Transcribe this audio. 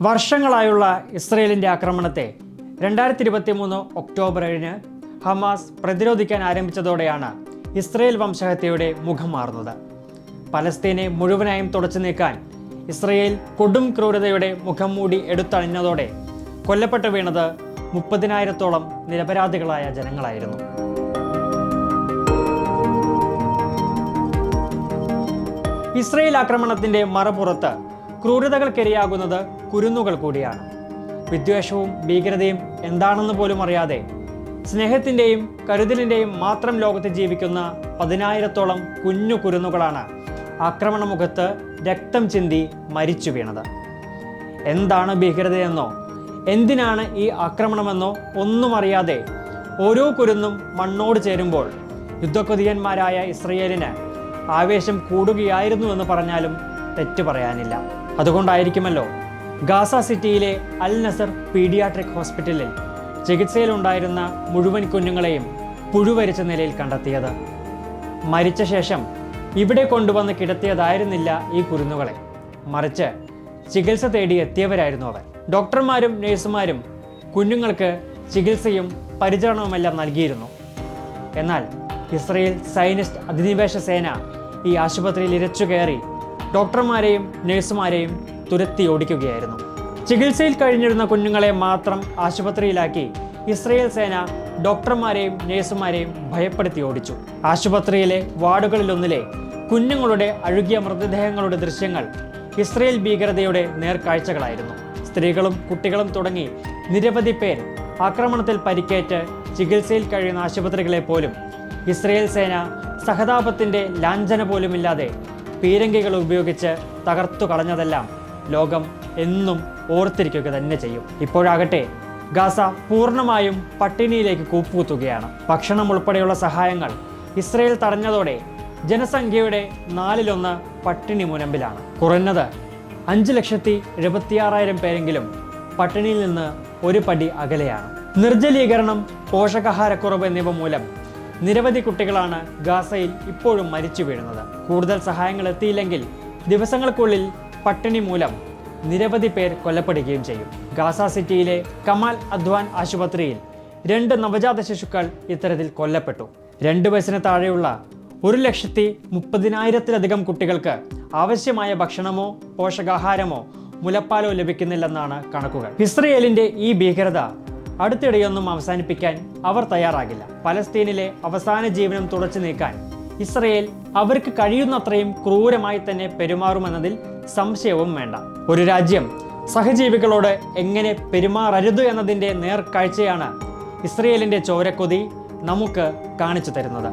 വർഷങ്ങളായുള്ള ഇസ്രയേലിൻ്റെ ആക്രമണത്തെ 2023 October 7 Hamas പ്രതിരോധിക്കാൻ ആരംഭിച്ചതോടെയാണ് ഇസ്രയേൽ വംശഹത്യയുടെ മുഖം മാറുന്നത്. പലസ്തീനെ മുഴുവനായും തുടച്ചു നീക്കാൻ ഇസ്രയേൽ കൊടും ക്രൂരതയുടെ മുഖം മൂടി എടുത്തണിഞ്ഞതോടെ കൊല്ലപ്പെട്ടു വീണത് 30,000-ഓളം നിരപരാധികളായ ജനങ്ങളായിരുന്നു. ഇസ്രയേൽ ആക്രമണത്തിന്റെ മറപുറത്ത് ക്രൂരതകൾക്കിരയാകുന്നത് കുരുന്നുകൾ കൂടിയാണ്. വിദ്വേഷവും ഭീകരതയും എന്താണെന്ന് പോലും അറിയാതെ സ്നേഹത്തിൻ്റെയും കരുതലിൻ്റെയും മാത്രം ലോകത്ത് ജീവിക്കുന്ന 10,000-ഓളം കുഞ്ഞു കുരുന്നുകളാണ് ആക്രമണമുഖത്ത് രക്തം ചിന്തി മരിച്ചു വീണത്. എന്താണ് ഭീകരതയെന്നോ എന്തിനാണ് ഈ ആക്രമണമെന്നോ ഒന്നും അറിയാതെ ഓരോ കുരുന്നും മണ്ണോട് ചേരുമ്പോൾ യുദ്ധക്കൊതിയന്മാരായ ഇസ്രയേലിന് ആവേശം കൂടുകയായിരുന്നു എന്ന് പറഞ്ഞാലും തെറ്റു പറയാനില്ല. അതുകൊണ്ടായിരിക്കുമല്ലോ ഗാസ സിറ്റിയിലെ അൽ നസർ പീഡിയാട്രിക് ഹോസ്പിറ്റലിൽ ചികിത്സയിലുണ്ടായിരുന്ന മുഴുവൻ കുഞ്ഞുങ്ങളെയും പുഴുവരിച്ച നിലയിൽ കണ്ടെത്തിയത്. മരിച്ച ശേഷം ഇവിടെ കൊണ്ടുവന്ന് കിടത്തിയതായിരുന്നില്ല ഈ കുരുന്നുകളെ, മറിച്ച് ചികിത്സ തേടി എത്തിയവരായിരുന്നു അവർ. ഡോക്ടർമാരും നഴ്സുമാരും കുഞ്ഞുങ്ങൾക്ക് ചികിത്സയും പരിചരണവുമെല്ലാം നൽകിയിരുന്നു. എന്നാൽ ഇസ്രയേൽ സൈനിസ്റ്റ് അധിനിവേശ സേന ഈ ആശുപത്രിയിൽ ഇരച്ചു കയറി ഡോക്ടർമാരെയും നഴ്സുമാരെയും തുരത്തി ഓടിക്കുകയായിരുന്നു. ചികിത്സയിൽ കഴിഞ്ഞിരുന്ന കുഞ്ഞുങ്ങളെ മാത്രം ആശുപത്രിയിലാക്കി ഇസ്രയേൽ സേന ഡോക്ടർമാരെയും നഴ്സുമാരെയും ഭയപ്പെടുത്തി ഓടിച്ചു. ആശുപത്രിയിലെ വാർഡുകളിലൊന്നിലെ കുഞ്ഞുങ്ങളുടെ അഴുകിയ മൃതദേഹങ്ങളുടെ ദൃശ്യങ്ങൾ ഇസ്രയേൽ ഭീകരതയുടെ നേർക്കാഴ്ചകളായിരുന്നു. സ്ത്രീകളും കുട്ടികളും തുടങ്ങി നിരവധി പേർ ആക്രമണത്തിൽ പരിക്കേറ്റ് ചികിത്സയിൽ കഴിയുന്ന ആശുപത്രികളെ പോലും ഇസ്രയേൽ സേന സഹതാപത്തിൻ്റെ ലാഞ്ചന പോലുമില്ലാതെ പീരങ്കികൾ ഉപയോഗിച്ച് തകർത്തു കളഞ്ഞതെല്ലാം ലോകം എന്നും ഓർത്തിരിക്കുക തന്നെ ചെയ്യും. ഇപ്പോഴാകട്ടെ ഗാസ പൂർണ്ണമായും പട്ടിണിയിലേക്ക് കൂപ്പുകുത്തുകയാണ്. ഭക്ഷണം ഉൾപ്പെടെയുള്ള സഹായങ്ങൾ ഇസ്രയേൽ തടഞ്ഞതോടെ ജനസംഖ്യയുടെ 4/1 പട്ടിണി മുനമ്പിലാണ്. കുറഞ്ഞത് 5,76,000 പേരെങ്കിലും പട്ടിണിയിൽ നിന്ന് ഒരു പടി അകലെയാണ്. നിർജ്ജലീകരണം, പോഷകാഹാരക്കുറവ് എന്നിവ മൂലം നിരവധി കുട്ടികളാണ് ഗാസയിൽ ഇപ്പോഴും മരിച്ചു വീഴുന്നത്. കൂടുതൽ സഹായങ്ങൾ എത്തിയില്ലെങ്കിൽ ദിവസങ്ങൾക്കുള്ളിൽ പട്ടിണി മൂലം നിരവധി പേർ കൊല്ലപ്പെടുകയും ചെയ്യും. ഗാസ സിറ്റിയിലെ കമാൽ അദ്വാൻ ആശുപത്രിയിൽ 2 നവജാത ശിശുക്കൾ ഇത്തരത്തിൽ കൊല്ലപ്പെട്ടു. 2 വയസ്സിന് താഴെയുള്ള 130,000-ലധികം കുട്ടികൾക്ക് ആവശ്യമായ ഭക്ഷണമോ പോഷകാഹാരമോ മുലപ്പാലോ ലഭിക്കുന്നില്ലെന്നാണ് കണക്കുകൾ. ഇസ്രയേലിന്റെ ഈ ഭീകരത അടുത്തിടെയൊന്നും അവസാനിപ്പിക്കാൻ അവർ തയ്യാറാകില്ല. പലസ്തീനിലെ അവസാന ജീവനം തുടച്ചു നീക്കാൻ ഇസ്രയേൽ അവർക്ക് കഴിയുന്നത്രയും ക്രൂരമായി തന്നെ പെരുമാറുമെന്നതിൽ സംശയവും വേണ്ട. ഒരു രാജ്യം സഹജീവികളോട് എങ്ങനെ പെരുമാറരുത് എന്നതിൻ്റെ നേർക്കാഴ്ചയാണ് ഇസ്രയേലിന്റെ ചോരക്കൊതി നമുക്ക് കാണിച്ചു തരുന്നത്.